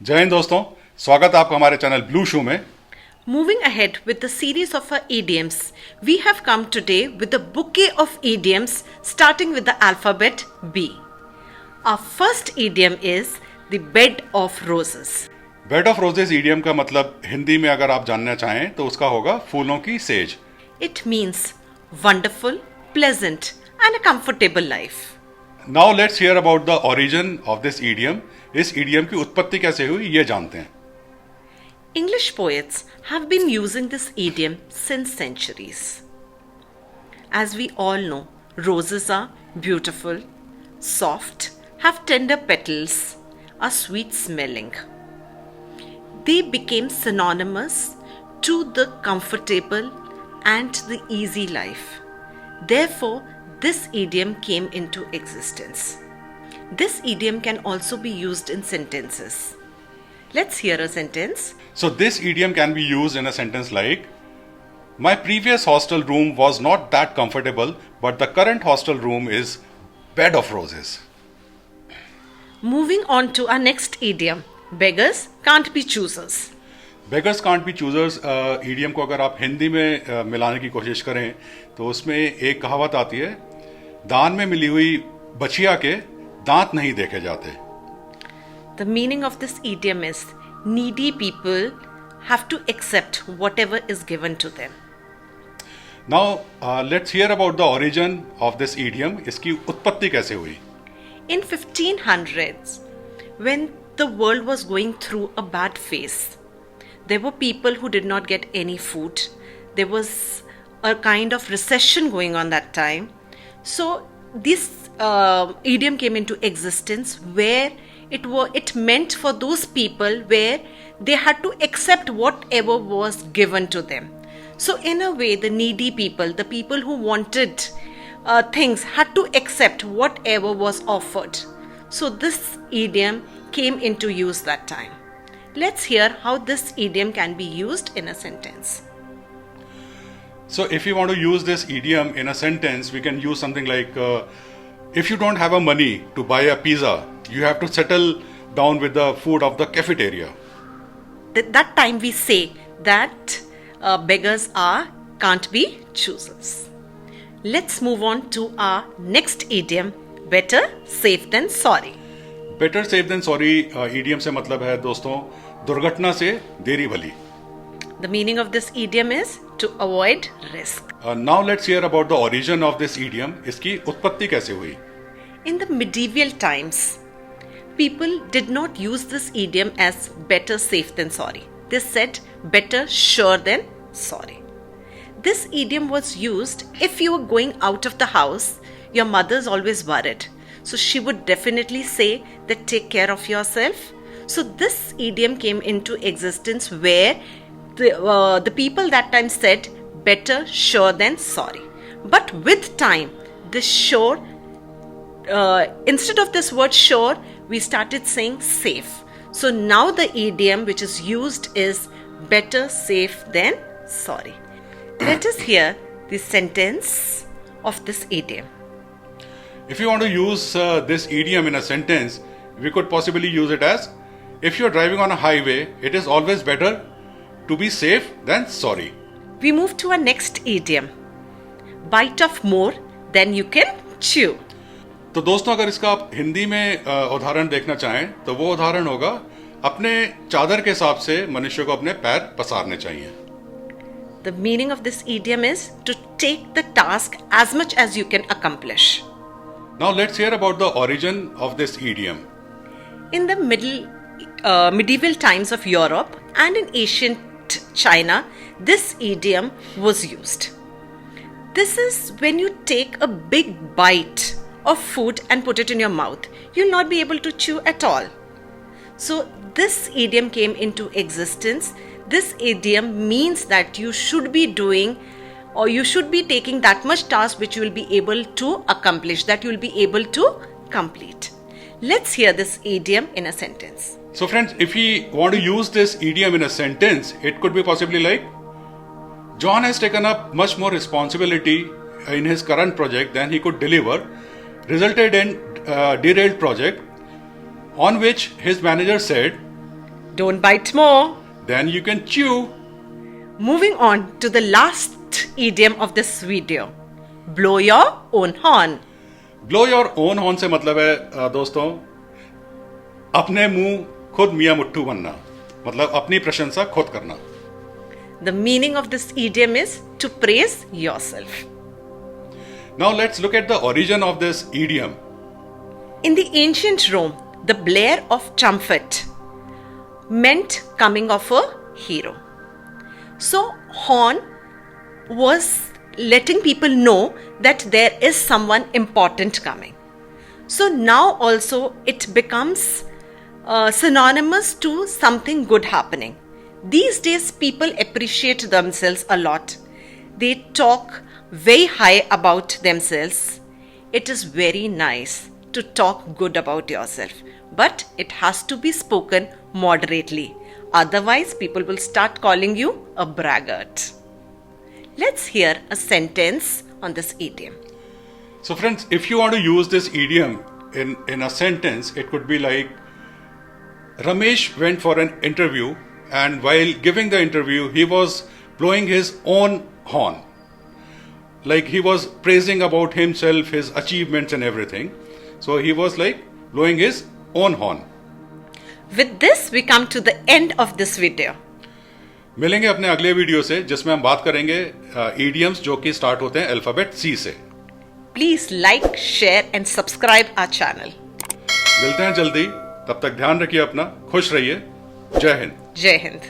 जय हिंद दोस्तों, स्वागत है आपका हमारे चैनल ब्लू शू में। Moving ahead with the series of our idioms, we have come today with a bouquet of idioms starting with the alphabet B. Our first idiom is the bed of roses. Bed of roses idiom का मतलब हिंदी में अगर आप जानना चाहें तो उसका होगा फूलों की says. It means wonderful, pleasant, and a comfortable life. Now let's hear about the origin of this idiom. इस इडियम की उत्पत्ति कैसे हुई ये जानते हैं। English poets have been using this idiom since centuries. As we all know, roses are beautiful, soft, have tender petals, are sweet smelling. They became synonymous to the comfortable and the easy life. Therefore, this idiom came into existence. This idiom can also be used in sentences. Let's hear a sentence. So this idiom can be used in a sentence like, My previous hostel room was not that comfortable, but the current hostel room is bed of roses. Moving on to our next idiom, beggars can't be choosers. Beggars can't be choosers idiom को अगर आप हिंदी में मिलाने की कोशिश करें तो उसमें एक कहावत आती है, दान में मिली हुई बछिया के दांत नहीं देखे जाते। The meaning of this idiom is needy people have to accept whatever is given to them. Now let's hear about the origin of this idiom. इसकी उत्पत्ति कैसे हुई। In 1500s, when the world was going through a bad phase, there were people who did not get any food. There was a kind of recession going on that time. So this idiom came into existence where it meant for those people where they had to accept whatever was given to them. So in a way, the needy people, the people who wanted things, had to accept whatever was offered. So this idiom came into use that time. Let's hear how this idiom can be used in a sentence. So if you want to use this idiom in a sentence, we can use something like, if you don't have a money to buy a pizza, you have to settle down with the food of the cafeteria. That time we say that beggars can't be choosers. Let's move on to our next idiom, better safe than sorry. Better safe than sorry idiom से मतलब है दोस्तों, दुर्घटना से देरी भली। The meaning of this idiom is to avoid risk. Now let's hear about the origin of this idiom. इसकी उत्पत्ति कैसे हुई। In the medieval times, people did not use this idiom as better safe than sorry. They said better sure than sorry. This idiom was used if you were going out of the house, your mother's always worried. So she would definitely say that take care of yourself. So this idiom came into existence where the people that time said better sure than sorry. But with time, this sure, instead of this word sure, we started saying safe. So now the idiom which is used is better safe than sorry. Let us hear the sentence of this idiom. If you want to use this idiom in a sentence, we could possibly use it as, if you're driving on a highway, it is always better to be safe than sorry. We move to our next idiom, bite off more than you can chew. तो दोस्तों अगर इसका आप हिंदी में उदाहरण देखना चाहें तो वो उदाहरण होगा, अपने चादर के हिसाब से मनुष्य को अपने पैर पसारने चाहिए। The meaning of this idiom is to take the task as much as you can accomplish. Now let's hear about the origin of this idiom. In the medieval times of Europe and in ancient China, this idiom was used. This is when you take a big bite of food and put it in your mouth. You'll not be able to chew at all. So this idiom came into existence. This idiom means that you should be doing or you should be taking that much task which you will be able to accomplish, that you will be able to complete. Let's hear this idiom in a sentence. So friends, if we want to use this idiom in a sentence, it could be possibly like, John has taken up much more responsibility in his current project than he could deliver, resulted in derailed project, on which his manager said, Don't bite more. Then you can chew. Moving on to the last idiom of this video. Blow your own horn. Blow your own horn से मतलब है दोस्तों, अपने मुंह खुद मियां मुट्ठू बनना, मतलब अपनी प्रशंसा खुद करना. The meaning of this idiom is to praise yourself. Now let's look at the origin of this idiom. In the ancient Rome, the blare of trumpet meant coming of a hero. So, horn was letting people know that there is someone important coming. So now also it becomes synonymous to something good happening. These days, people appreciate themselves a lot. They talk very high about themselves. It is very nice to talk good about yourself, but it has to be spoken moderately. Otherwise, people will start calling you a braggart. Let's hear a sentence on this idiom. So friends, if you want to use this idiom in a sentence, it could be like, Ramesh went for an interview, and while giving the interview, he was blowing his own horn. Like he was praising about himself, his achievements and everything. So he was like blowing his own horn. With this, we come to the end of this video. मिलेंगे अपने अगले video से जिसमें हम बात करेंगे idioms जो कि स्टार्ट होते हैं अल्फाबेट C से. Please like, share and subscribe our channel. मिलते हैं जल्दी, तब तक ध्यान रखिए अपना, खुश रहिए. जय हिंद. Jai Hind.